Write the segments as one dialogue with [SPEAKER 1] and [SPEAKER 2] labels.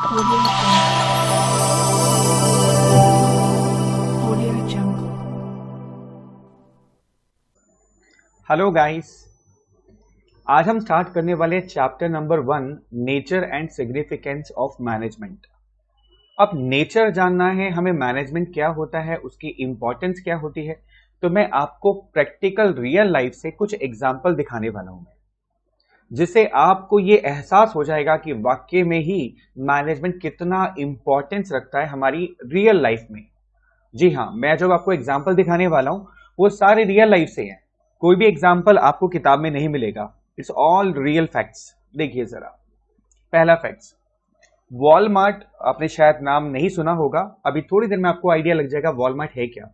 [SPEAKER 1] Audio Jungle.
[SPEAKER 2] Hello guys, आज हम start करने वाले chapter number 1 nature and significance of management. अब नेचर जानना है हमें, मैनेजमेंट क्या होता है, उसकी इंपॉर्टेंस क्या होती है, तो मैं आपको प्रैक्टिकल रियल लाइफ से कुछ एग्जांपल दिखाने वाला हूं, जिससे आपको ये एहसास हो जाएगा कि वाकई में ही मैनेजमेंट कितना इंपॉर्टेंस रखता है हमारी रियल लाइफ में। जी हाँ, मैं जो आपको एग्जांपल दिखाने वाला हूं वो सारे रियल लाइफ से हैं। कोई भी एग्जांपल आपको किताब में नहीं मिलेगा, इट्स ऑल रियल फैक्ट्स। देखिए जरा, पहला फैक्ट्स, वॉलमार्ट, आपने शायद नाम नहीं सुना होगा, अभी थोड़ी देर में आपको आइडिया लग जाएगा वॉलमार्ट है क्या।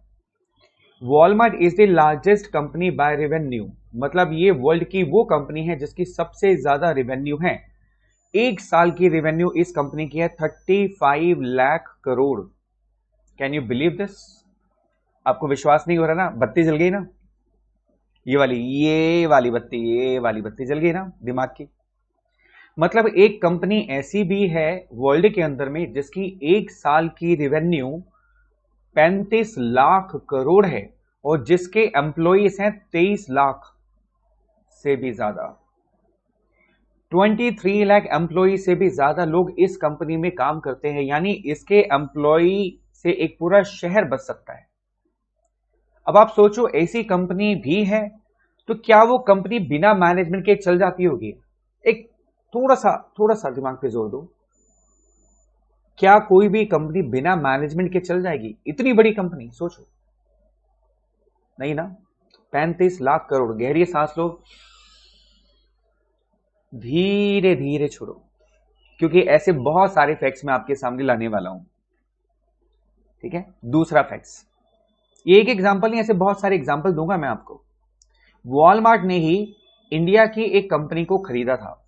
[SPEAKER 2] Walmart is the largest company by revenue, मतलब ये वर्ल्ड की वो कंपनी है जिसकी सबसे ज्यादा रेवेन्यू है। एक साल की रेवेन्यू इस कंपनी की है 35 lakh crore. Can you believe this? आपको विश्वास नहीं हो रहा ना? बत्ती जल गई ना, ये वाली बत्ती जल गई ना दिमाग की। मतलब एक कंपनी ऐसी भी है वर्ल्ड के अंदर में जिसकी एक साल की रेवेन्यू 35 लाख करोड़ है और जिसके एम्प्लॉइज हैं 23 लाख से भी ज्यादा। 23 लाख एम्प्लॉय से भी ज्यादा लोग इस कंपनी में काम करते हैं, यानी इसके एम्प्लॉय से एक पूरा शहर बच सकता है। अब आप सोचो, ऐसी कंपनी भी है तो क्या वो कंपनी बिना मैनेजमेंट के चल जाती होगी? एक थोड़ा सा दिमाग पे जोर दो। क्या कोई भी कंपनी बिना मैनेजमेंट के चल जाएगी? इतनी बड़ी कंपनी, सोचो। नहीं ना। 35 लाख करोड़। गहरी सांस लो, धीरे धीरे छोड़ो, क्योंकि ऐसे बहुत सारे फैक्ट्स मैं आपके सामने लाने वाला हूं। ठीक है, दूसरा फैक्ट्स, ये एक एग्जांपल नहीं, ऐसे बहुत सारे एग्जांपल दूंगा मैं आपको। वॉलमार्ट ने ही इंडिया की एक कंपनी को खरीदा था,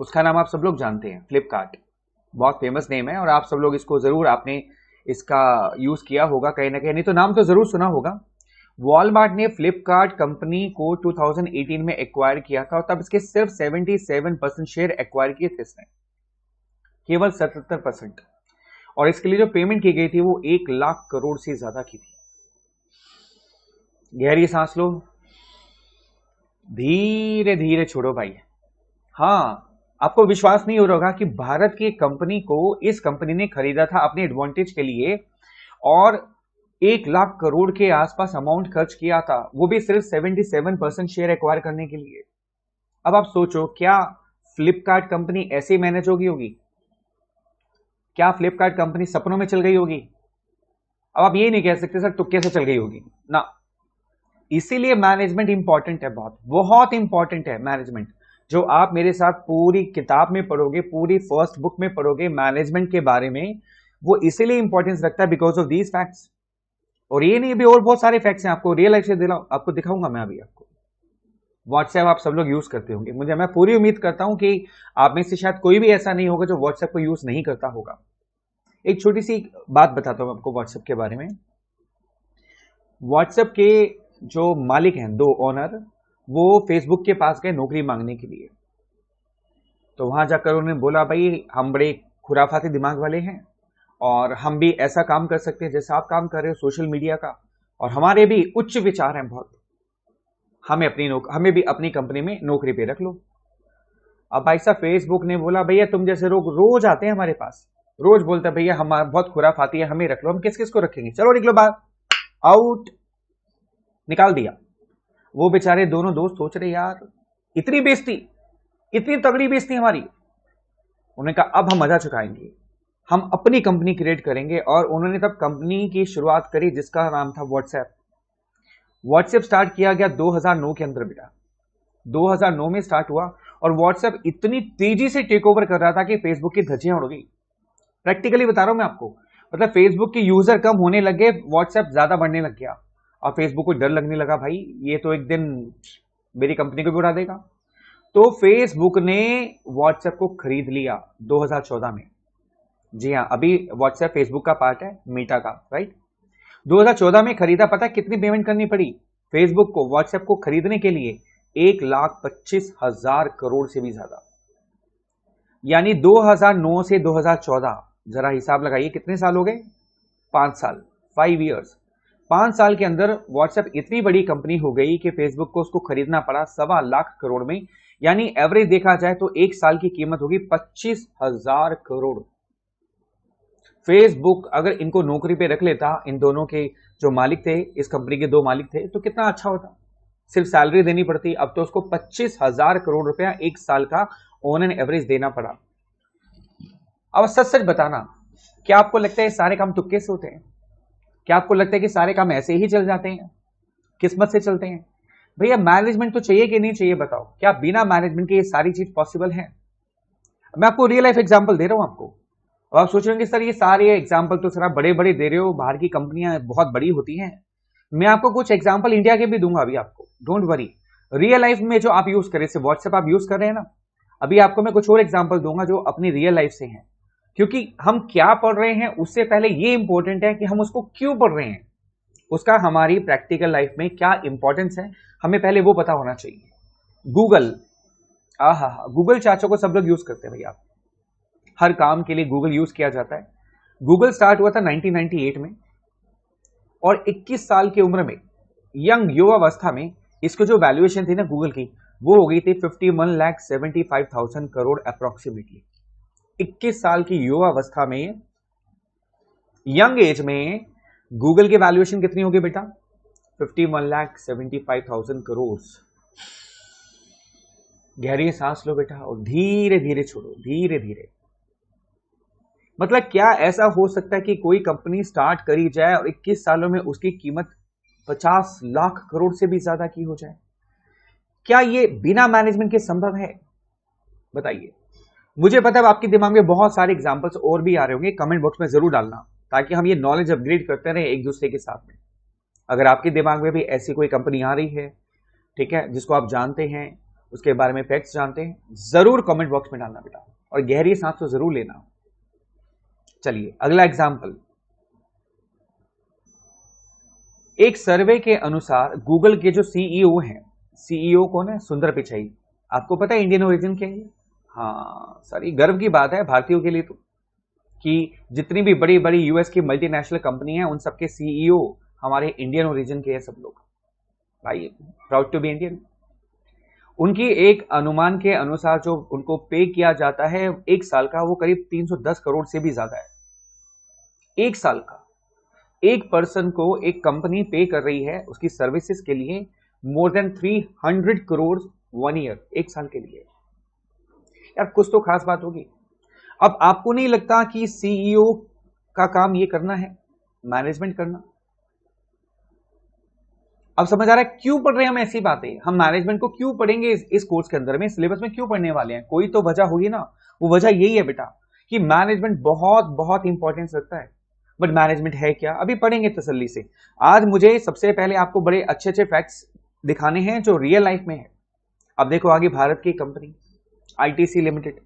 [SPEAKER 2] उसका नाम आप सब लोग जानते हैं, फ्लिपकार्ट। बहुत फेमस नेम है और आप सब लोग इसको जरूर, आपने इसका यूज किया होगा कहीं ना कहीं, नहीं तो नाम तो जरूर सुना होगा। वॉलमार्ट ने फ्लिपकार्ट कंपनी को 2018 में एक्वायर किया था और तब इसके सिर्फ 77% शेयर एक्वायर किए थे इसने, केवल 77%। और इसके लिए जो पेमेंट की गई थी वो 1 लाख करोड़ से ज्यादा की थी। गहरी सांस लो, धीरे धीरे छोड़ो भाई। हाँ, आपको विश्वास नहीं हो रहा होगा कि भारत की कंपनी को इस कंपनी ने खरीदा था अपने एडवांटेज के लिए और 1 लाख करोड़ के आसपास अमाउंट खर्च किया था, वो भी सिर्फ 77% शेयर एक्वायर करने के लिए। अब आप सोचो, क्या फ्लिपकार्ट कंपनी ऐसे मैनेज होगी? क्या फ्लिपकार्ट कंपनी सपनों में चल गई होगी? अब आप ये नहीं कह सकते सर तुक्के से चल गई होगी ना। इसीलिए मैनेजमेंट इंपॉर्टेंट है, बहुत बहुत इंपॉर्टेंट है मैनेजमेंट। जो आप मेरे साथ पूरी किताब में पढ़ोगे, पूरी फर्स्ट बुक में पढ़ोगे मैनेजमेंट के बारे में, वो इसीलिए इंपॉर्टेंस रखता है बिकॉज ऑफ दीज फैक्ट्स। और ये नहीं, भी और बहुत सारे फैक्ट्स हैं, आपको रियल लाइफ से आपको दिखाऊंगा मैं अभी आपको। व्हाट्सएप आप सब लोग यूज करते होंगे, मैं पूरी उम्मीद करता हूं कि आप में से शायद कोई भी ऐसा नहीं होगा जो व्हाट्सएप को यूज नहीं करता होगा। एक छोटी सी बात बताता हूं आपको व्हाट्सएप के बारे में। व्हाट्सएप के जो मालिक हैं, 2 ओनर, वो फेसबुक के पास गए नौकरी मांगने के लिए। तो वहां जाकर उन्होंने बोला, भाई हम बड़े खुराफाती दिमाग वाले हैं और हम भी ऐसा काम कर सकते हैं जैसा आप काम कर रहे हो सोशल मीडिया का, और हमारे भी उच्च विचार हैं बहुत, हमें भी अपनी कंपनी में नौकरी पे रख लो। अब भाई साहब फेसबुक ने बोला, भैया तुम जैसे लोग रोज आते हैं हमारे पास, रोज बोलते हैं भैया हम बहुत खुराफाती है, हमें रख लो। हम किस किस को रखेंगे? चलो निकलो बाहर, आउट, निकाल दिया। वो बेचारे दोनों दोस्त सोच रहे, यार इतनी बेइज्जती, इतनी तगड़ी बेइज्जती हमारी। उन्होंने कहा अब हम मजा चुकाएंगे, हम अपनी कंपनी क्रिएट करेंगे। और उन्होंने तब कंपनी की शुरुआत करी जिसका नाम था व्हाट्सएप। व्हाट्सएप स्टार्ट किया गया 2009 के अंदर बेटा, 2009 में स्टार्ट हुआ। और व्हाट्सएप इतनी तेजी से टेक ओवर कर रहा था कि फेसबुक की धज्जियां उड़ गई। प्रैक्टिकली बता रहा हूं मैं आपको, मतलब फेसबुक के यूजर कम होने लगे, व्हाट्सएप ज्यादा बढ़ने लग गया। और फेसबुक को डर लगने लगा, भाई ये तो एक दिन मेरी कंपनी को भी उड़ा देगा। तो फेसबुक ने व्हाट्सएप को खरीद लिया 2014 में। जी हाँ, अभी व्हाट्सएप फेसबुक का पार्ट है, मीटा का, राइट। 2014 में खरीदा। पता है कितनी पेमेंट करनी पड़ी फेसबुक को व्हाट्सएप को खरीदने के लिए? 1,25,000 करोड़ से भी ज्यादा। यानी 2009 से 2014, जरा हिसाब लगाइए कितने साल हो गए? 5 साल, 5 इयर्स। 5 साल के अंदर व्हाट्सएप इतनी बड़ी कंपनी हो गई कि फेसबुक को उसको खरीदना पड़ा 1.25 लाख करोड़ में। यानी एवरेज देखा जाए तो एक साल की कीमत होगी 25,000 करोड़। फेसबुक अगर इनको नौकरी पे रख लेता, इन दोनों के जो मालिक थे, इस कंपनी के 2 मालिक थे, तो कितना अच्छा होता। सिर्फ सैलरी देनी पड़ती, अब तो उसको 25,000 करोड़ रुपया एक साल का ऑन एन एवरेज देना पड़ा। अब सच सच बताना, क्या आपको लगता है सारे काम तुक्के से होते हैं? क्या आपको लगता है कि सारे काम ऐसे ही चल जाते हैं, किस्मत से चलते हैं? भैया मैनेजमेंट तो चाहिए कि नहीं चाहिए बताओ? क्या बिना मैनेजमेंट के ये सारी चीज पॉसिबल है? मैं आपको रियल लाइफ एग्जांपल दे रहा हूं आपको। और आप सोच रहे होंगे सर ये सारे एग्जांपल तो सर आप बड़े बड़े दे रहे हो, बाहर की कंपनियां बहुत बड़ी होती हैं। मैं आपको कुछ एग्जांपल इंडिया के भी दूंगा अभी आपको, डोंट वरी। रियल लाइफ में जो आप यूज करें, व्हाट्सएप आप यूज कर रहे हैं ना, अभी आपको मैं कुछ और एग्जांपल दूंगा जो अपनी रियल लाइफ से हैं। क्योंकि हम क्या पढ़ रहे हैं उससे पहले ये इंपॉर्टेंट है कि हम उसको क्यों पढ़ रहे हैं, उसका हमारी प्रैक्टिकल लाइफ में क्या इंपॉर्टेंस है, हमें पहले वो पता होना चाहिए। गूगल, गूगल चाचा को सब लोग यूज करते हैं भैया, हर काम के लिए गूगल यूज किया जाता है। गूगल स्टार्ट हुआ था 1998 में, और 21 साल की उम्र में, यंग युवावस्था में, इसको जो वैल्यूएशन थी ना गूगल की, वो हो गई थी 51,75,000 करोड़ अप्रोक्सीमेटली। 21 साल की युवावस्था में, यंग एज में, गूगल की वैल्यूएशन कितनी होगी बेटा? 51,75,000 करोड़। गहरी सांस लो बेटा और धीरे धीरे छोड़ो, धीरे धीरे। मतलब क्या ऐसा हो सकता है कि कोई कंपनी स्टार्ट करी जाए और 21 सालों में उसकी कीमत 50 लाख करोड़ से भी ज्यादा की हो जाए? क्या ये बिना मैनेजमेंट के संभव है? बताइए। मुझे पता है आपके दिमाग में बहुत सारे एग्जांपल्स और भी आ रहे होंगे, कमेंट बॉक्स में जरूर डालना, ताकि हम ये नॉलेज अपग्रेड करते रहे एक दूसरे के साथ में। अगर आपके दिमाग में भी ऐसी कोई कंपनी आ रही है, ठीक है, जिसको आप जानते हैं, उसके बारे में फैक्ट्स जानते हैं, जरूर कमेंट बॉक्स में डालना बेटा, और गहरी सांस तो जरूर लेना। चलिए अगला एग्जाम्पल। एक सर्वे के अनुसार गूगल के जो सीईओ हैं, सीईओ कौन है? सुंदर पिचाई। आपको पता है इंडियन ओरिजिन क्या है? हाँ, सारी गर्व की बात है भारतीयों के लिए तो, कि जितनी भी बड़ी बड़ी यूएस की मल्टीनेशनल कंपनी है, उन सबके सीईओ हमारे इंडियन ओरिजिन के हैं सब लोग। भाई प्राउड टू बी इंडियन। उनकी एक अनुमान के अनुसार जो उनको पे किया जाता है एक साल का, वो करीब 310 करोड़ से भी ज्यादा है। एक साल का एक पर्सन को एक कंपनी पे कर रही है उसकी सर्विसेज के लिए मोर देन 300 करोड़ 1 ईयर, एक साल के लिए। यार कुछ तो खास बात होगी। अब आपको नहीं लगता कि सीईओ का काम ये करना है, मैनेजमेंट करना? अब समझ आ रहा है क्यों पढ़ रहे हैं हम ऐसी बातें? हम मैनेजमेंट को क्यों पढ़ेंगे इस कोर्स के अंदर में, सिलेबस में क्यों पढ़ने वाले हैं? कोई तो वजह होगी ना। वो वजह यही है बेटा कि मैनेजमेंट बहुत बहुत इंपॉर्टेंस रखता है। बट मैनेजमेंट है क्या, अभी पढ़ेंगे तसल्ली से। आज मुझे सबसे पहले आपको बड़े अच्छे अच्छे फैक्ट्स दिखाने हैं जो रियल लाइफ में है। अब देखो आगे भारत की कंपनी आईटीसी लिमिटेड।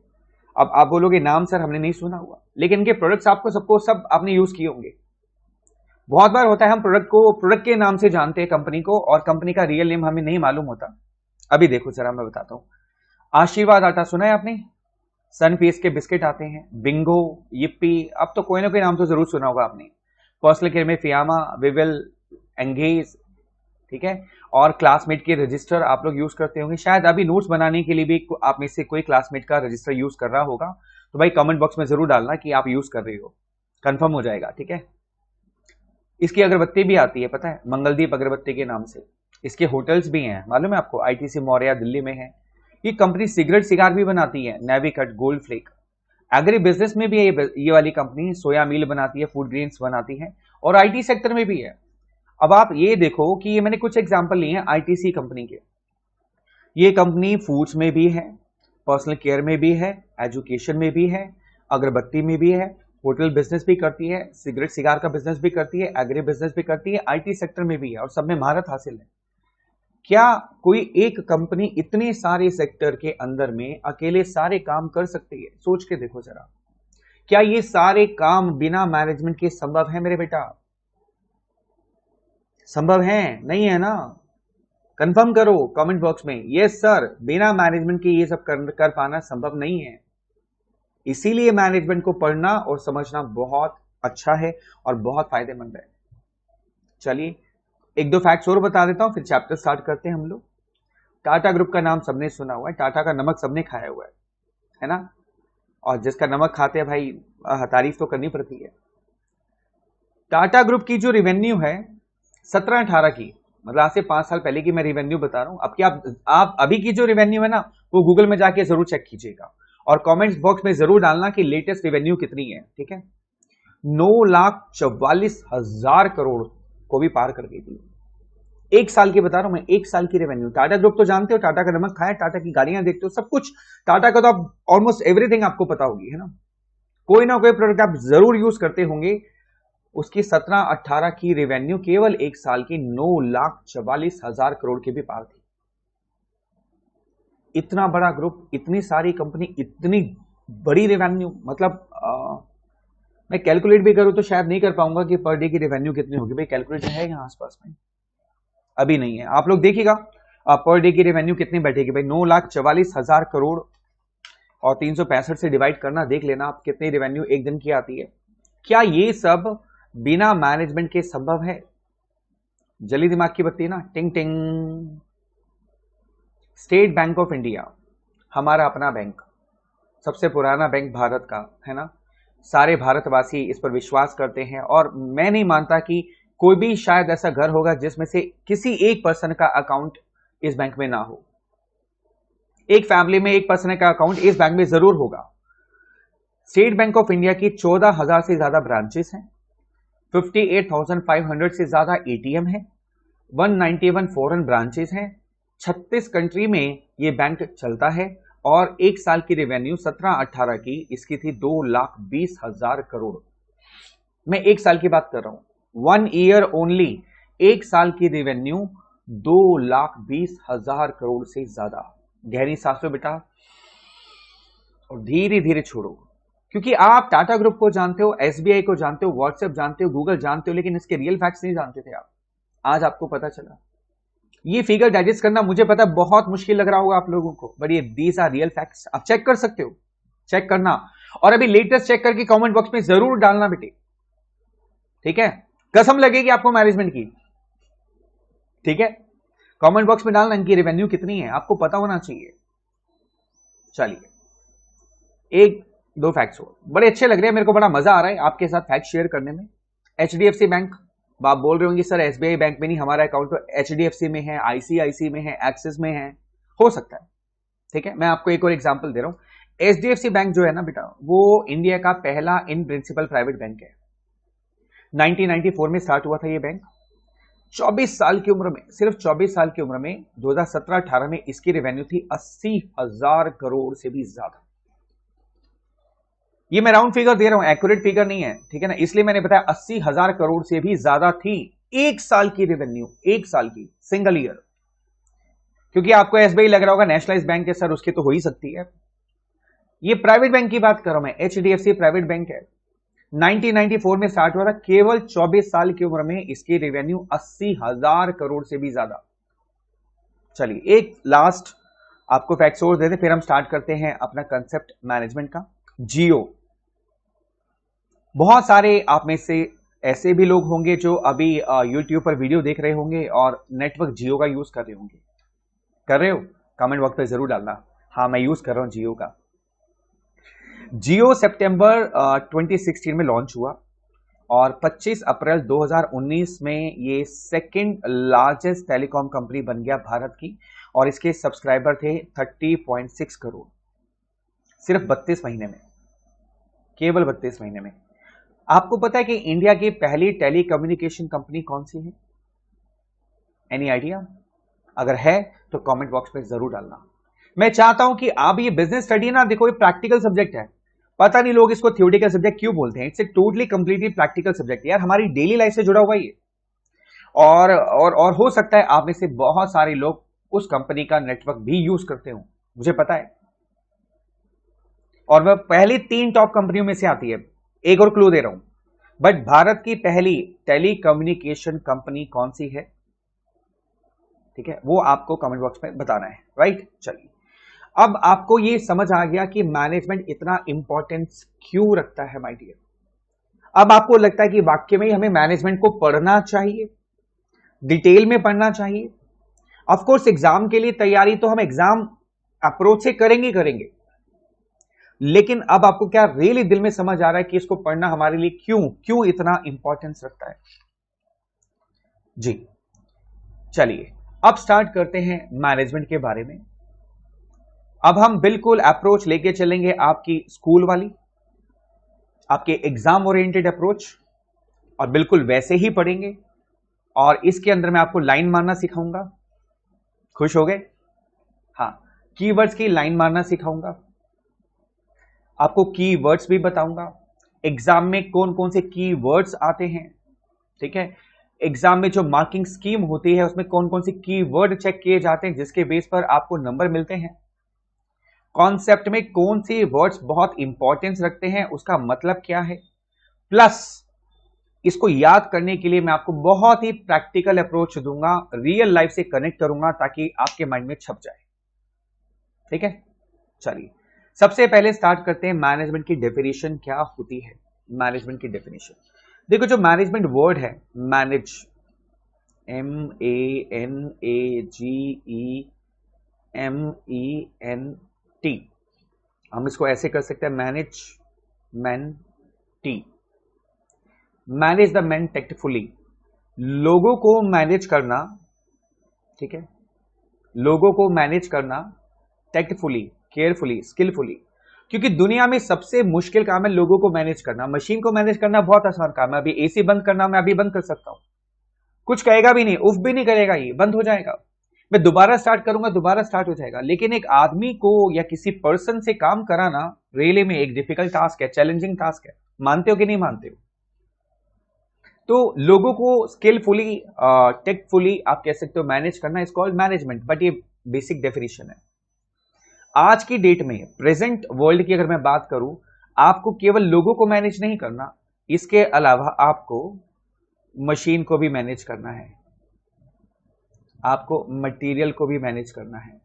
[SPEAKER 2] अब आप बोलोगे नाम सर हमने नहीं सुना हुआ, लेकिन इनके प्रोडक्ट्स आपको सबको सब आपने यूज किए होंगे। बहुत बार होता है हम प्रोडक्ट के नाम से जानते हैं कंपनी को, और कंपनी का रियल नेम हमें नहीं मालूम होता। अभी देखो जरा मैं बताता हूं। आशीर्वाद आटा सुना है आपने? सनफीस्ट के बिस्किट आते हैं, बिंगो, yippee, अब तो कोई ना कोई नाम तो जरूर सुना होगा आपने। पर्सनल केयर में फियामा, विवेल, एंगेज, ठीक है, और क्लासमेट के रजिस्टर आप लोग यूज करते होंगे। शायद अभी नोट्स बनाने के लिए भी आप में से कोई क्लासमेट का रजिस्टर यूज कर रहा होगा, तो भाई कमेंट बॉक्स में जरूर डालना कि आप यूज कर रहे हो, कंफर्म हो जाएगा, ठीक है। इसकी अगरबत्ती भी आती है, पता है, मंगलदीप अगरबत्ती के नाम से। इसके होटल्स भी हैं, मालूम है आपको? आईटीसी मौर्या दिल्ली में है। ये कंपनी सिगरेट सिगार भी बनाती है, नेविकट, गोल्ड फ्लेक। एग्री बिजनेस में भी है ये वाली कंपनी, सोया मील बनाती है, फूड ग्रेन्स बनाती है, और आईटी सेक्टर में भी है। अब आप ये देखो कि ये मैंने कुछ एग्जांपल लिए हैं आईटीसी कंपनी के। ये कंपनी फूड्स में भी है, पर्सनल केयर में भी है, एजुकेशन में भी है, अगरबत्ती में भी है, होटल बिजनेस भी करती है, सिगरेट सिगार का बिजनेस भी करती है, एग्री बिजनेस भी करती है, आईटी सेक्टर में भी है, और सब में महारत हासिल है। क्या कोई एक कंपनी इतने सारे सेक्टर के अंदर में अकेले सारे काम कर सकती है? सोच के देखो जरा। क्या ये सारे काम बिना मैनेजमेंट के संभव है मेरे बेटा? संभव है? नहीं है ना? कंफर्म करो कमेंट बॉक्स में, यस सर, बिना मैनेजमेंट के ये सब कर पाना संभव नहीं है। इसीलिए मैनेजमेंट को पढ़ना और समझना बहुत अच्छा है और बहुत फायदेमंद है। चलिए एक दो फैक्ट्स और बता देता हूं, फिर चैप्टर स्टार्ट करते हैं हम लोग। टाटा ग्रुप का नाम सबने सुना हुआ है, टाटा का नमक सबने खाया हुआ है ना, और जिसका नमक खाते हैं भाई तारीफ तो करनी पड़ती है। टाटा ग्रुप की जो रेवेन्यू है 17-18 की, मतलब आज से 5 साल पहले की मैं रेवेन्यू बता रहा हूं। अब की आप अभी की जो रेवेन्यू है ना वो गूगल में जाके जरूर चेक कीजिएगा और कमेंट्स बॉक्स में जरूर डालना कि लेटेस्ट रेवेन्यू कितनी है। ठीक है, 9,44,000 करोड़ को भी पार कर गई थी। एक साल की बता रहा हूं मैं, एक साल की रेवेन्यू। टाटा ग्रुप तो जानते हो, टाटा का नमक खाया, टाटा की गाड़ियां देखते हो, सब कुछ टाटा का तो आप ऑलमोस्ट एवरीथिंग आपको पता होगी, है ना। कोई ना कोई प्रोडक्ट आप जरूर यूज करते होंगे। उसकी 17-18 की रेवेन्यू केवल एक साल की 9,44,000 करोड़ के भी पार थी। इतना बड़ा ग्रुप, इतनी सारी कंपनी, इतनी बड़ी रेवेन्यू, मतलब मैं कैलकुलेट भी करूं तो शायद नहीं कर पाऊंगा कि पर डे की रेवेन्यू कितनी होगी। भाई कैलकुलेटर है यहाँ आसपास में? अभी नहीं है, आप लोग देखिएगा पर डे की रेवेन्यू कितनी बैठेगी भाई। 9,44,000 करोड़ और 365 से डिवाइड करना, देख लेना आप कितनी रेवेन्यू एक दिन की आती है। क्या ये सब बिना मैनेजमेंट के संभव है? जल्दी दिमाग की बत्ती ना, टिंग टिंग। स्टेट बैंक ऑफ इंडिया हमारा अपना बैंक, सबसे पुराना बैंक भारत का, है ना। सारे भारतवासी इस पर विश्वास करते हैं और मैं नहीं मानता कि कोई भी शायद ऐसा घर होगा जिसमें से किसी एक पर्सन का अकाउंट इस बैंक में ना हो। एक फैमिली में एक पर्सन का अकाउंट इस बैंक में जरूर होगा। स्टेट बैंक ऑफ इंडिया की 14,000 से ज्यादा ब्रांचेस हैं, 58,500 से ज्यादा एटीएम है, 191 फॉरेन ब्रांचेस हैं, 36 कंट्री में ये बैंक चलता है और एक साल की रेवेन्यू 17-18 की इसकी थी 2,20,000 करोड़। मैं एक साल की बात कर रहा हूं, 1 ईयर ओनली, एक साल की रेवेन्यू 2,20,000 करोड़ से ज्यादा। गहरी सांस लो बेटा और धीरे धीरे छोड़ो, क्योंकि आप टाटा ग्रुप को जानते हो, एसबीआई को जानते हो, व्हाट्सएप जानते हो, गूगल जानते हो, लेकिन इसके रियल फैक्ट्स नहीं जानते थे आप। आज आपको पता चला। ये फिगर डाइजेस्ट करना मुझे पता बहुत मुश्किल लग रहा होगा आप लोगों को, बट ये दीज आर रियल फैक्ट्स। आप चेक कर सकते हो, चेक करना, और अभी लेटेस्ट चेक करके कमेंट बॉक्स में जरूर डालना बेटे, ठीक है। कसम लगेगी आपको मैनेजमेंट की, ठीक है। कमेंट बॉक्स में डालना इनकी रेवेन्यू कितनी है, आपको पता होना चाहिए। चलिए एक दो फैक्ट्स हो, बड़े अच्छे लग रहे हैं, मेरे को बड़ा मजा आ रहा है आपके साथ फैक्ट शेयर करने में। एचडीएफसी बैंक, आप बोल रहे होंगे सर एसबीआई बैंक में नहीं, हमारा अकाउंट तो एचडीएफसी में है, आईसीआईसी में है, एक्सिस में है, हो सकता है, ठीक है। मैं आपको एक और एग्जांपल दे रहा हूं। एचडीएफसी बैंक जो है ना बेटा, वो इंडिया का पहला इन प्रिंसिपल प्राइवेट बैंक है। 1994 में स्टार्ट हुआ था ये बैंक। 24 साल की उम्र में, सिर्फ 24 साल की उम्र में 2017-18 में इसकी रेवेन्यू थी 80,000 करोड़ से भी ज्यादा। ये मैं राउंड फिगर दे रहा हूं, एक्यूरेट फिगर नहीं है, ठीक है ना, इसलिए मैंने बताया 80,000 करोड़ से भी ज्यादा थी एक साल की रेवेन्यू, एक साल की, सिंगल ईयर। क्योंकि आपको एसबीआई लग रहा होगा नेशनलाइज बैंक है सर, उसकी तो हो ही सकती है। ये प्राइवेट बैंक की बात कर रहा हूं मैं, एचडीएफसी प्राइवेट बैंक है। 1994 में स्टार्ट हुआ था, केवल 24 साल की उम्र में इसकी रेवेन्यू 80,000 करोड़ से भी ज्यादा। चलिए एक लास्ट आपको फैक्ट्स और दे दे, फिर हम स्टार्ट करते हैं अपना कंसेप्ट मैनेजमेंट का। जियो, बहुत सारे आप में से ऐसे भी लोग होंगे जो अभी यूट्यूब पर वीडियो देख रहे होंगे और नेटवर्क जियो का यूज कर रहे होंगे। कर रहे हो? कमेंट बॉक्स पे जरूर डालना, हाँ मैं यूज कर रहा हूं जियो का। जियो सितंबर 2016 में लॉन्च हुआ और 25 अप्रैल 2019 में ये सेकंड लार्जेस्ट टेलीकॉम कंपनी बन गया भारत की, और इसके सब्सक्राइबर थे 30.6 करोड़ सिर्फ 32 महीने में, केवल 32 महीने में। आपको पता है कि इंडिया की पहली टेलीकम्युनिकेशन कंपनी कौन सी है? Any idea? अगर है तो कमेंट बॉक्स में जरूर डालना। मैं चाहता हूं कि आप ये बिजनेस स्टडी ना देखो, ये प्रैक्टिकल सब्जेक्ट है। पता नहीं लोग इसको थ्योरेटिकल सब्जेक्ट क्यों बोलते हैं, it's a totally completely practical subject यार, हमारी डेली लाइफ से जुड़ा हुआ ये। और हो सकता है आप में से बहुत सारे लोग उस कंपनी का नेटवर्क भी यूज करते हो, मुझे पता है, और वह पहली 3 टॉप कंपनियों में से आती है। एक और क्लू दे रहा हूं, बट भारत की पहली टेलीकम्युनिकेशन कंपनी कौन सी है, ठीक है, वो आपको कमेंट बॉक्स में बताना है, राइट। चलिए अब आपको ये समझ आ गया कि मैनेजमेंट इतना इंपॉर्टेंस क्यों रखता है माय डियर। अब आपको लगता है कि वाक्य में हमें मैनेजमेंट को पढ़ना चाहिए, डिटेल में पढ़ना चाहिए। ऑफ कोर्स एग्जाम के लिए तैयारी तो हम एग्जाम अप्रोच से करेंगे, लेकिन अब आपको क्या रियली दिल में समझ आ रहा है कि इसको पढ़ना हमारे लिए क्यों इतना इंपॉर्टेंस रखता है। जी चलिए अब स्टार्ट करते हैं मैनेजमेंट के बारे में। अब हम बिल्कुल अप्रोच लेके चलेंगे आपकी स्कूल वाली, आपके एग्जाम ओरिएंटेड अप्रोच, और बिल्कुल वैसे ही पढ़ेंगे। और इसके अंदर मैं आपको लाइन मारना सिखाऊंगा। खुश हो गए? हाँ, कीवर्ड्स की लाइन मारना सिखाऊंगा, आपको कीवर्ड्स भी बताऊंगा, एग्जाम में कौन कौन से कीवर्ड्स आते हैं, ठीक है। एग्जाम में जो मार्किंग स्कीम होती है उसमें कौन कौन से कीवर्ड चेक किए जाते हैं जिसके बेस पर आपको नंबर मिलते हैं। कॉन्सेप्ट में कौन सी वर्ड्स बहुत इंपॉर्टेंस रखते हैं, उसका मतलब क्या है, प्लस इसको याद करने के लिए मैं आपको बहुत ही प्रैक्टिकल अप्रोच दूंगा, रियल लाइफ से कनेक्ट करूंगा ताकि आपके माइंड में छप जाए। ठीक है, चलिए सबसे पहले स्टार्ट करते हैं मैनेजमेंट की डेफिनेशन क्या होती है। मैनेजमेंट की डेफिनेशन देखो, जो मैनेजमेंट वर्ड है मैनेज, MANAGEMENT, हम इसको ऐसे कर सकते हैं मैनेज द मैन टेक्टफुली, लोगों को मैनेज करना, ठीक है, लोगों को मैनेज करना टेक्टफुली, केयरफुली, स्किलफुली, क्योंकि दुनिया में सबसे मुश्किल काम है लोगों को मैनेज करना। मशीन को मैनेज करना बहुत आसान काम है। अभी एसी बंद करना मैं अभी बंद कर सकता हूं, कुछ कहेगा भी नहीं, उफ भी नहीं करेगा, ये बंद हो जाएगा, मैं दोबारा स्टार्ट करूंगा दोबारा स्टार्ट हो जाएगा। लेकिन एक आदमी को या किसी पर्सन से काम कराना रियली में एक डिफिकल्ट टास्क है, चैलेंजिंग टास्क है। मानते हो कि नहीं मानते हो? तो लोगों को स्किलफुली, टेक्टफुली आप कह सकते हो मैनेज करना, इज कॉल्ड मैनेजमेंट। बट ये बेसिक डेफिनेशन है। आज की डेट में, प्रेजेंट वर्ल्ड की अगर मैं बात करूं, आपको केवल लोगों को मैनेज नहीं करना, इसके अलावा आपको मशीन को भी मैनेज करना है, आपको मटेरियल को भी मैनेज करना है,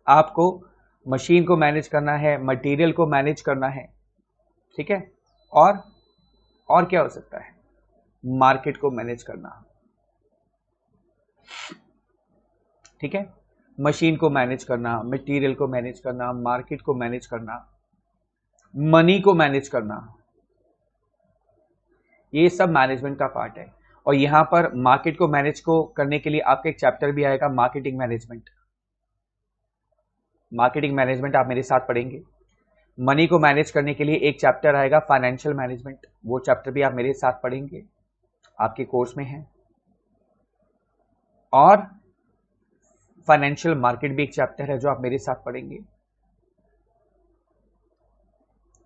[SPEAKER 2] आपको मशीन को मैनेज करना है, मटेरियल को मैनेज करना है, ठीक है। और क्या हो सकता है? मार्केट को मैनेज करना, ठीक है। मशीन को मैनेज करना, मटेरियल को मैनेज करना, मार्केट को मैनेज करना, मनी को मैनेज करना, ये सब मैनेजमेंट का पार्ट है। और यहां पर मार्केट को मैनेज को करने के लिए आपका एक चैप्टर भी आएगा, मार्केटिंग मैनेजमेंट। मार्केटिंग मैनेजमेंट आप मेरे साथ पढ़ेंगे। मनी को मैनेज करने के लिए एक चैप्टर आएगा, फाइनेंशियल मैनेजमेंट, वो चैप्टर भी आप मेरे साथ पढ़ेंगे, आपके कोर्स में है। और फाइनेंशियल मार्केट भी एक चैप्टर है जो आप मेरे साथ पढ़ेंगे।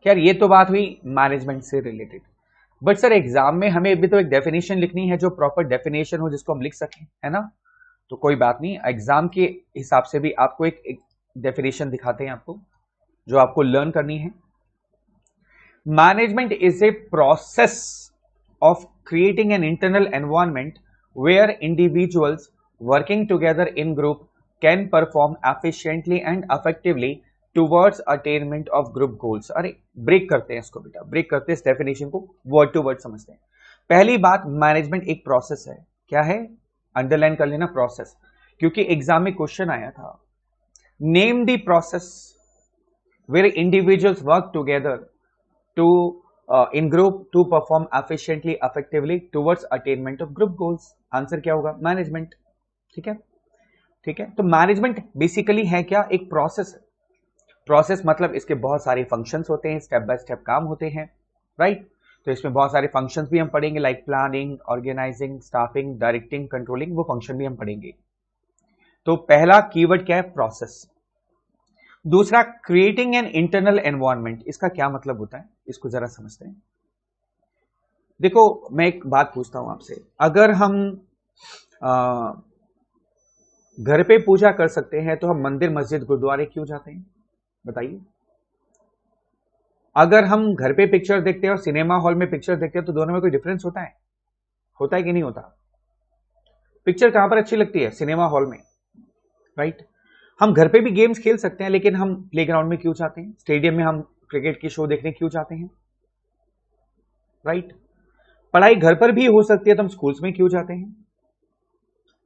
[SPEAKER 2] खैर ये तो बात हुई मैनेजमेंट से रिलेटेड। बट सर एग्जाम में हमें अभी तो एक डेफिनेशन लिखनी है जो प्रॉपर डेफिनेशन हो, जिसको हम लिख सकें, है ना। तो कोई बात नहीं, एग्जाम के हिसाब से भी आपको एक डेफिनेशन दिखाते हैं आपको, जो आपको लर्न करनी है। Management is a process of creating an internal environment where individuals working together in group can perform efficiently and effectively towards attainment of group goals। अरे ब्रेक करते हैं इसको बेटा, ब्रेक करते हैं इस डेफिनेशन को, वर्ड टू वर्ड समझते हैं। पहली बात, मैनेजमेंट एक प्रोसेस है। क्या है? अंडरलाइन कर लेना प्रोसेस, क्योंकि एग्जाम में क्वेश्चन आया था, name the process where individuals work together to in group to perform efficiently effectively towards attainment of group goals. Answer क्या होगा? मैनेजमेंट। ठीक है, ठीक है। तो मैनेजमेंट बेसिकली है क्या? एक प्रोसेस है। प्रोसेस मतलब इसके बहुत सारे फंक्शंस होते हैं, स्टेप बाय स्टेप काम होते हैं, राइट। तो इसमें बहुत सारे फंक्शंस भी हम पढ़ेंगे, like planning, organizing, staffing, directing, controlling, वो फंक्शन भी हम पढ़ेंगे। तो पहला कीवर्ड क्या है? प्रोसेस। दूसरा, क्रिएटिंग एन इंटरनल एनवायरनमेंट। इसका क्या मतलब होता है, इसको जरा समझते हैं। देखो मैं एक बात पूछता हूं आपसे, अगर हम घर पे पूजा कर सकते हैं तो हम मंदिर, मस्जिद, गुरुद्वारे क्यों जाते हैं? बताइए। अगर हम घर पे पिक्चर देखते हैं और सिनेमा हॉल में पिक्चर देखते हैं तो दोनों में कोई डिफरेंस होता है? होता है कि नहीं होता? पिक्चर कहां पर अच्छी लगती है? सिनेमा हॉल में, राइट। हम घर पे भी गेम्स खेल सकते हैं, लेकिन हम प्लेग्राउंड में क्यों जाते हैं? स्टेडियम में हम क्रिकेट की शो देखने क्यों जाते हैं? राइट। पढ़ाई घर पर भी हो सकती है, तो हम स्कूल्स में क्यों जाते हैं?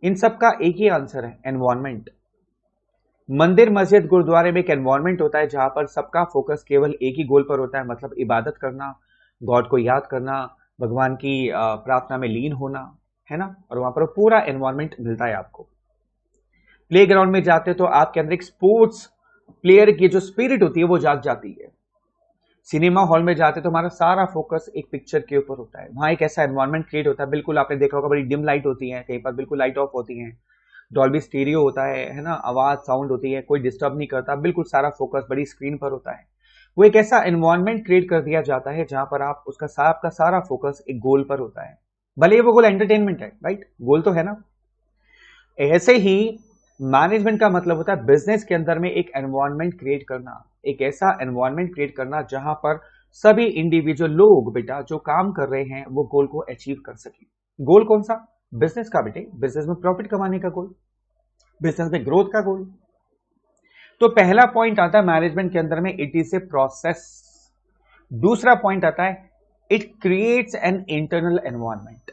[SPEAKER 2] इन सब का एक ही आंसर है, एनवायरमेंट। मंदिर, मस्जिद, गुरुद्वारे में एक एनवायरमेंट होता है जहां पर सबका फोकस केवल एक ही गोल पर होता है, मतलब इबादत करना, गॉड को याद करना, भगवान की प्रार्थना में लीन होना, है ना। और वहां पर पूरा एनवायरमेंट मिलता है आपको। प्लेग्राउंड में जाते तो आपके अंदर एक स्पोर्ट्स प्लेयर की जो स्पिरिट होती है वो जाग जाती है। सिनेमा हॉल में जाते तो हमारा सारा फोकस एक पिक्चर के ऊपर होता है। वहां एक ऐसा एनवायरमेंट क्रिएट होता है, बिल्कुल आपने देखा होगा बड़ी डिम लाइट होती है, कहीं पर बिल्कुल लाइट ऑफ होती है, डॉल्बी स्टीरियो होता है ना, आवाज साउंड होती है, कोई डिस्टर्ब नहीं करता, बिल्कुल सारा फोकस बड़ी स्क्रीन पर होता है। वो एक ऐसा एनवायरनमेंट क्रिएट कर दिया जाता है जहां पर आप आपका सारा फोकस एक गोल पर होता है, भले ही वो गोल एंटरटेनमेंट है, राइट, गोल तो है ना। ऐसे ही मैनेजमेंट का मतलब होता है बिजनेस के अंदर में एक एनवायरनमेंट क्रिएट करना, एक ऐसा एनवायरनमेंट क्रिएट करना जहां पर सभी इंडिविजुअल लोग बेटा जो काम कर रहे हैं वो गोल को अचीव कर सके। गोल कौन सा? बिजनेस का बेटे, बिजनेस में प्रॉफिट कमाने का गोल, बिजनेस में ग्रोथ का गोल। तो पहला पॉइंट आता है मैनेजमेंट के अंदर में, इट इज ए प्रोसेस। दूसरा पॉइंट आता है it creates an internal environment.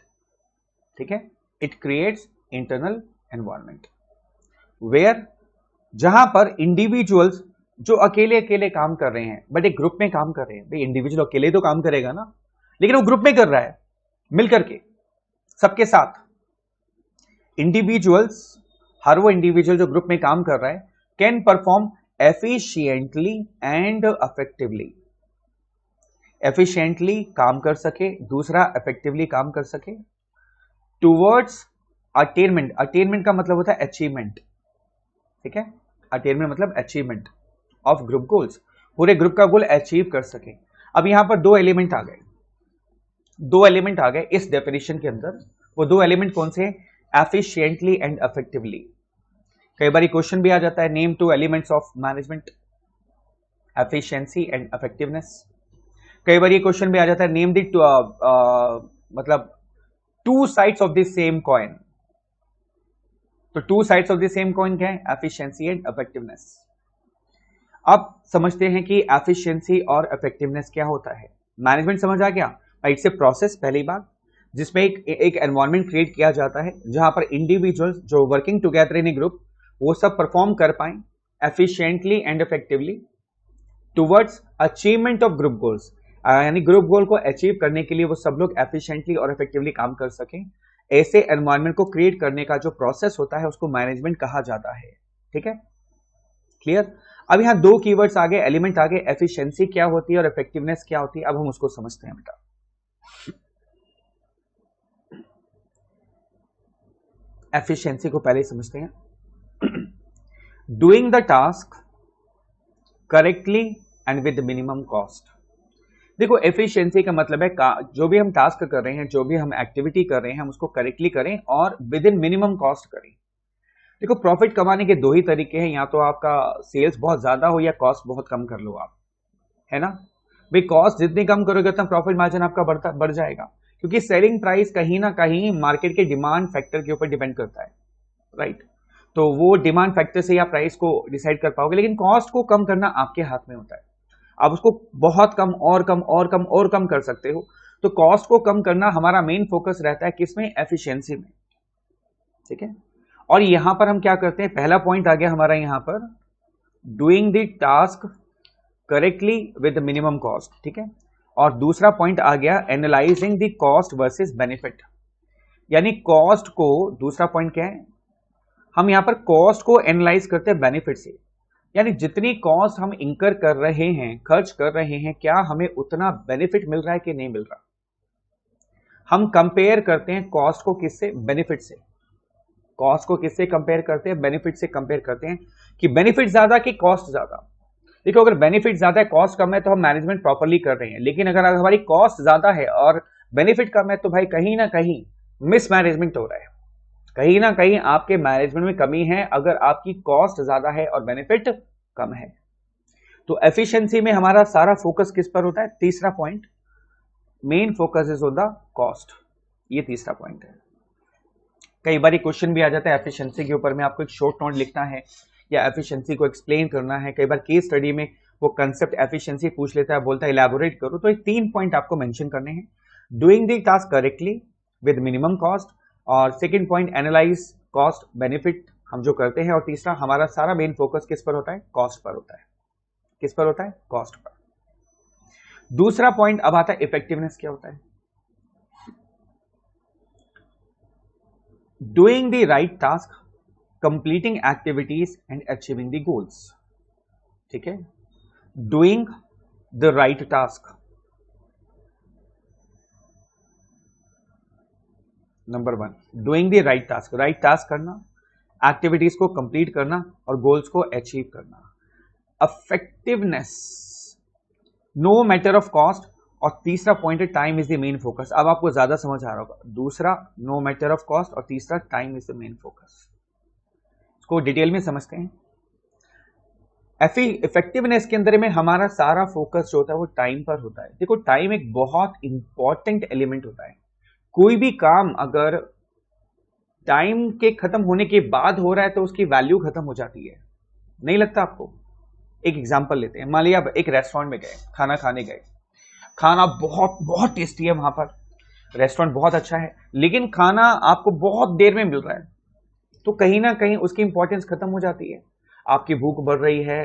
[SPEAKER 2] ठीक है, it creates internal environment where, जहां पर इंडिविजुअल्स जो अकेले अकेले काम कर रहे हैं बट एक ग्रुप में काम कर रहे हैं। भाई इंडिविजुअल अकेले तो काम करेगा ना, लेकिन वो ग्रुप में कर रहा है, मिलकर के सबके साथ। इंडिविजुअल्स, हर वो इंडिविजुअल जो ग्रुप में काम कर रहा है can perform efficiently and effectively. Efficiently काम कर सके, दूसरा इफेक्टिवली काम कर सके टूवर्ड्स अटेनमेंट। अटेनमेंट का मतलब होता है अचीवमेंट। ठीक है, अटेनमेंट मतलब अचीवमेंट ऑफ ग्रुप गोल्स, पूरे ग्रुप का गोल अचीव कर सके। अब यहां पर दो एलिमेंट आ गए, दो एलिमेंट आ गए इस डेफिनेशन के अंदर। वो दो एलिमेंट कौन से? Efficiently and effectively. कई बार क्वेश्चन भी आ जाता है, name two elements of management, efficiency and effectiveness. कई बार ये क्वेश्चन भी आ जाता है, नेम द मतलब two sides of the same coin. तो two sides of the same coin क्या है? Efficiency and effectiveness. अब समझते हैं कि एफिशिएंसी और इफेक्टिवनेस क्या होता है। मैनेजमेंट समझ आ गया? इट्स ए प्रोसेस, पहली बात, जिसमें एक एनवायरनमेंट क्रिएट किया जाता है जहां पर इंडिविजुअल्स जो वर्किंग टुगेदर इन ए ग्रुप वो सब परफॉर्म कर पाए efficiently and effectively towards achievement of group goals. यानी ग्रुप गोल को अचीव करने के लिए वो सब लोग एफिशिएंटली और इफेक्टिवली काम कर सकें। ऐसे एनवायरनमेंट को क्रिएट करने का जो प्रोसेस होता है उसको मैनेजमेंट कहा जाता है। ठीक है, क्लियर? अब यहां दो कीवर्ड्स आ गए, एलिमेंट आ गए, एफिशिएंसी क्या होती है और इफेक्टिवनेस क्या होती है। अब हम उसको समझते हैं बेटा। एफिशिएंसी को पहले समझते हैं। Doing the task correctly and with minimum cost. देखो एफिशिएंसी का मतलब है जो भी हम टास्क कर रहे हैं, जो भी हम एक्टिविटी कर रहे हैं, हम उसको करेक्टली करें और विद इन मिनिमम कॉस्ट करें। देखो प्रॉफिट कमाने के दो ही तरीके हैं, या तो आपका सेल्स बहुत ज्यादा हो या कॉस्ट बहुत कम कर लो आप, है ना। भाई कॉस्ट जितनी कम करोगे उतना प्रॉफिट मार्जिन आपका बढ़ जाएगा, क्योंकि सेलिंग प्राइस कहीं ना कहीं मार्केट के डिमांड फैक्टर के ऊपर डिपेंड करता है, राइट। तो वो डिमांड फैक्टर से आप प्राइस को डिसाइड कर पाओगे, लेकिन कॉस्ट को कम करना आपके हाथ में होता है। आप उसको बहुत कम और कम और कम और कम कर सकते हो। तो कॉस्ट को कम करना हमारा मेन फोकस रहता है किसमें? एफिशिएंसी में। ठीक है, और यहां पर हम क्या करते हैं? पहला पॉइंट आ गया हमारा यहां पर, doing the task correctly with minimum cost. ठीक है, और दूसरा पॉइंट आ गया analysing the cost versus benefit. यानी कॉस्ट को, दूसरा पॉइंट क्या है? हम यहां पर कॉस्ट को एनालाइज करते हैं बेनिफिट से। यानी जितनी कॉस्ट हम इंकर कर रहे हैं, खर्च कर रहे हैं, क्या हमें उतना बेनिफिट मिल रहा है कि नहीं मिल रहा। हम कंपेयर करते हैं कॉस्ट को किससे? बेनिफिट से। कॉस्ट को किससे कंपेयर करते हैं? बेनिफिट से कंपेयर करते हैं कि बेनिफिट ज्यादा कि कॉस्ट ज्यादा। देखो अगर बेनिफिट ज्यादा है, कॉस्ट कम है, तो हम मैनेजमेंट प्रॉपर्ली कर रहे हैं। लेकिन अगर हमारी कॉस्ट ज्यादा है और बेनिफिट कम है, तो भाई कहीं ना कहीं मिसमैनेजमेंट हो रहा है, कहीं ना कहीं आपके मैनेजमेंट में कमी है, अगर आपकी कॉस्ट ज्यादा है और बेनिफिट कम है। तो एफिशिएंसी में हमारा सारा फोकस किस पर होता है? तीसरा point, main focus is on the cost. ये तीसरा पॉइंट है। कई बार क्वेश्चन भी आ जाता है एफिशिएंसी के ऊपर में, आपको एक शॉर्ट नोट लिखना है या एफिशिएंसी को एक्सप्लेन करना है, कई बार केस स्टडी में वो कंसेप्ट एफिशिएंसी पूछ लेता है, बोलता है इलैबोरेट करो। तो ये 3 पॉइंट आपको मेंशन करने हैं। Doing the task correctly with minimum cost, और second point analyse cost benefit हम जो करते हैं, और तीसरा हमारा सारा मेन फोकस किस पर होता है? कॉस्ट पर होता है। किस पर होता है? Cost per. दूसरा पॉइंट अब आता है इफेक्टिवनेस क्या होता है? Doing the right task, completing activities and achieving the goals. ठीक है, doing the right task, number 1 doing the right task, right task करना, एक्टिविटीज को कंप्लीट करना और गोल्स को अचीव करना। Effectiveness, no matter of cost, और तीसरा पॉइंट है time is the main focus. अब आपको ज्यादा समझ आ रहा होगा, दूसरा नो मैटर ऑफ कॉस्ट और तीसरा time is the main focus. इसको डिटेल में समझते हैं। इफेक्टिवनेस के अंदर में हमारा सारा फोकस जो होता है वो टाइम पर होता है। देखो, टाइम एक बहुत इंपॉर्टेंट एलिमेंट होता है। कोई भी काम अगर टाइम के खत्म होने के बाद हो रहा है तो उसकी वैल्यू खत्म हो जाती है, नहीं लगता आपको? एक एग्जांपल लेते हैं। मान लिया आप एक रेस्टोरेंट में गए, खाना खाने गए, खाना बहुत बहुत टेस्टी है, वहां पर रेस्टोरेंट बहुत अच्छा है, लेकिन खाना आपको बहुत देर में मिल रहा है, तो कहीं ना कहीं उसकी इंपॉर्टेंस खत्म हो जाती है। आपकी भूख बढ़ रही है,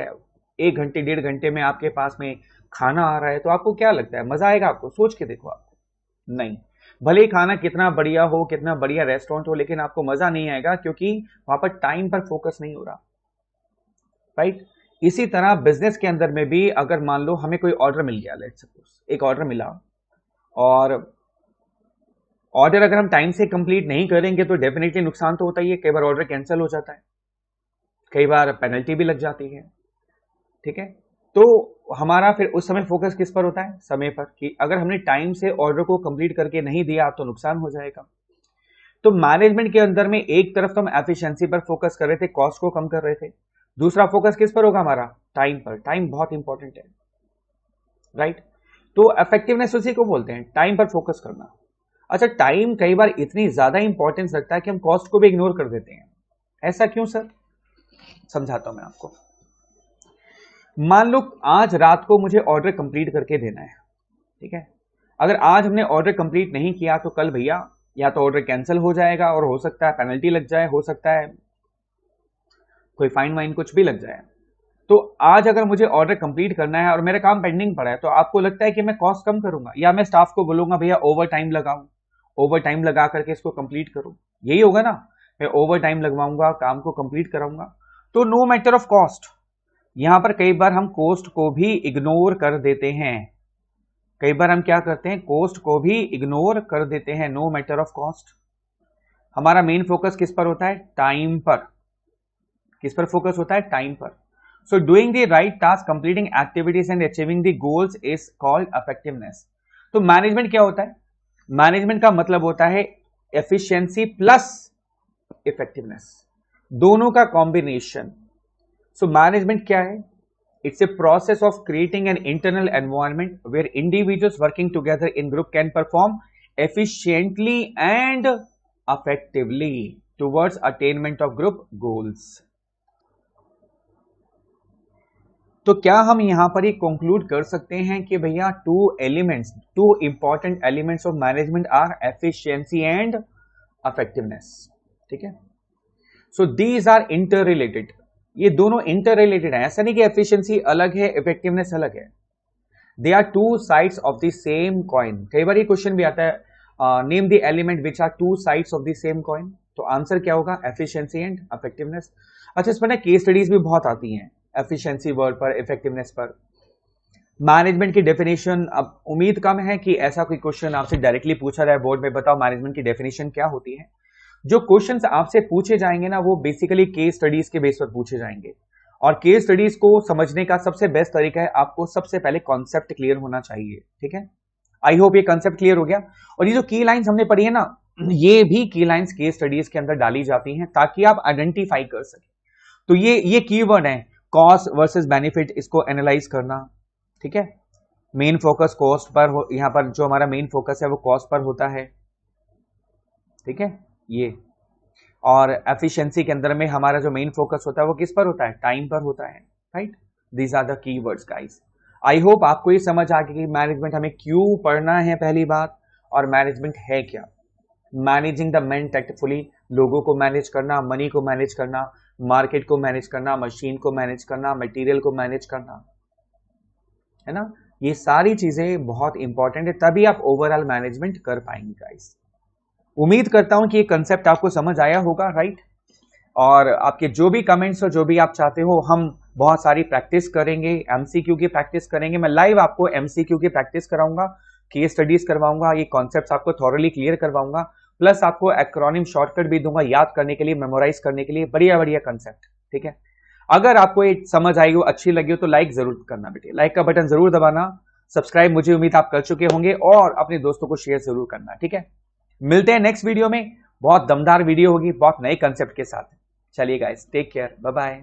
[SPEAKER 2] 1 घंटे 1.5 घंटे में आपके पास में खाना आ रहा है, तो आपको क्या लगता है? मजा आएगा आपको? सोच के देखो आपको, नहीं। भले ही खाना कितना बढ़िया हो, कितना बढ़िया रेस्टोरेंट हो, लेकिन आपको मजा नहीं आएगा क्योंकि वहां पर टाइम पर फोकस नहीं हो रहा, राइट? इसी तरह बिजनेस के अंदर में भी अगर मान लो हमें कोई ऑर्डर मिल गया, लेट्स सपोज एक ऑर्डर मिला, और ऑर्डर अगर हम टाइम से कंप्लीट नहीं करेंगे तो डेफिनेटली नुकसान तो होता ही है। कई बार ऑर्डर कैंसिल हो जाता है, कई बार पेनल्टी भी लग जाती है। ठीक है, तो हमारा फिर उस समय फोकस किस पर होता है? समय पर, कि अगर हमने टाइम से ऑर्डर को कंप्लीट करके नहीं दिया तो नुकसान हो जाएगा। तो मैनेजमेंट के अंदर में एक तरफ तो हम एफिशिएंसी पर फोकस कर रहे थे, कॉस्ट को कम कर रहे थे, दूसरा फोकस किस पर होगा हमारा? टाइम पर। टाइम बहुत इंपॉर्टेंट है, राइट? तो इफेक्टिवनेस उसी को बोलते हैं, टाइम पर फोकस करना। अच्छा, टाइम कई बार इतनी ज्यादा इंपॉर्टेंस रखता है कि हम कॉस्ट को भी इग्नोर कर देते हैं। ऐसा क्यों सर? समझाता हूं मैं आपको। मान लो आज रात को मुझे ऑर्डर कंप्लीट करके देना है, ठीक है? अगर आज हमने ऑर्डर कंप्लीट नहीं किया तो कल भैया या तो ऑर्डर कैंसिल हो जाएगा, और हो सकता है पेनल्टी लग जाए, हो सकता है कोई फाइन वाइन कुछ भी लग जाए। तो आज अगर मुझे ऑर्डर कंप्लीट करना है और मेरा काम पेंडिंग पड़ा है, तो आपको लगता है कि मैं कॉस्ट कम करूंगा या मैं स्टाफ को बोलूंगा भैया ओवर टाइम लगाऊं, ओवर टाइम लगा करके इसको कंप्लीट करूं? यही होगा ना, मैं ओवर टाइम लगवाऊंगा, काम को कंप्लीट कराऊंगा। तो नो मैटर ऑफ कॉस्ट, यहां पर कई बार हम कॉस्ट को भी इग्नोर कर देते हैं। कई बार हम क्या करते हैं? कॉस्ट को भी इग्नोर कर देते हैं। नो मैटर ऑफ कॉस्ट, हमारा मेन फोकस किस पर होता है? टाइम पर। किस पर फोकस होता है? टाइम पर। So doing the right task, completing activities and achieving the goals is called effectiveness. तो मैनेजमेंट क्या होता है? मैनेजमेंट का मतलब होता है एफिशिएंसी प्लस इफेक्टिवनेस, दोनों का कॉम्बिनेशन। सो मैनेजमेंट क्या है? It's a process of creating an internal environment where individuals working together in group can perform efficiently and effectively towards attainment of group goals. तो क्या हम यहां पर ही कंक्लूड कर सकते हैं कि भैया two important elements of management are efficiency and effectiveness? ठीक है, so these are inter related, ये दोनों इंटर रिलेटेड है। ऐसा नहीं कि एफिशिएंसी अलग है, इफेक्टिवनेस अलग है। They are two sides of the same coin. कई बार ये क्वेश्चन भी आता है, name the element which are two sides of the same coin. तो आंसर क्या होगा? Efficiency and effectiveness. अच्छा, इस पर ना केस स्टडीज भी बहुत आती हैं एफिशिएंसी वर्ड पर, इफेक्टिवनेस पर। मैनेजमेंट की डेफिनेशन, अब उम्मीद कम है कि ऐसा कोई क्वेश्चन आपसे डायरेक्टली पूछा जाए बोर्ड में, बताओ मैनेजमेंट की डेफिनेशन क्या होती है। जो क्वेश्चंस आपसे पूछे जाएंगे ना, वो बेसिकली केस स्टडीज के बेस पर पूछे जाएंगे। और केस स्टडीज को समझने का सबसे बेस्ट तरीका है, आपको सबसे पहले कॉन्सेप्ट क्लियर होना चाहिए। ठीक है, आई होप ये कॉन्सेप्ट क्लियर हो गया। और ये जो की लाइंस हमने पढ़ी है ना, ये भी की लाइंस केस स्टडीज के अंदर डाली जाती हैं ताकि आप आइडेंटिफाई कर सके। तो ये कीवर्ड है, कॉस्ट वर्सेस बेनिफिट, इसको एनालाइज करना। ठीक है, मेन फोकस कॉस्ट पर हो, यहां पर जो हमारा मेन फोकस है वो कॉस्ट पर होता है। ठीक है, ये और एफिशिएंसी के अंदर में हमारा जो मेन फोकस होता है वो किस पर होता है, टाइम पर होता है, right. These are the keywords guys. I hope आपको ये समझ आ गई कि मैनेजमेंट हमें क्यों पढ़ना है पहली बात, और मैनेजमेंट है क्या। मैनेजिंग द मैन टैक्टफुली, लोगों को मैनेज करना, मनी को मैनेज करना, मार्केट को मैनेज करना, मशीन को मैनेज करना, मटेरियल को मैनेज करना, है ना। ये सारी चीजें बहुत इंपॉर्टेंट है, तभी आप ओवरऑल मैनेजमेंट कर पाएंगे गाइस। उम्मीद करता हूं कि ये कंसेप्ट आपको समझ आया होगा, राइट। और आपके जो भी कमेंट्स हो, जो भी आप चाहते हो, हम बहुत सारी प्रैक्टिस करेंगे, एमसीक्यू की प्रैक्टिस करेंगे। मैं लाइव आपको एमसीक्यू की प्रैक्टिस कराऊंगा, केस स्टडीज करवाऊंगा, ये कॉन्सेप्ट्स आपको थॉरली क्लियर करवाऊंगा, प्लस आपको एक्रोनिम शॉर्टकट भी दूंगा याद करने के लिए, मेमोराइज करने के लिए, बढ़िया बढ़िया कंसेप्ट, ठीक है। अगर आपको ये समझ आई हो, अच्छी लगी हो, तो लाइक जरूर करना बेटे, लाइक का बटन जरूर दबाना। सब्सक्राइब मुझे उम्मीद आप कर चुके होंगे, और अपने दोस्तों को शेयर जरूर करना, ठीक है। मिलते हैं नेक्स्ट वीडियो में, बहुत दमदार वीडियो होगी, बहुत नए कंसेप्ट के साथ। चलिए guys, take care, bye bye.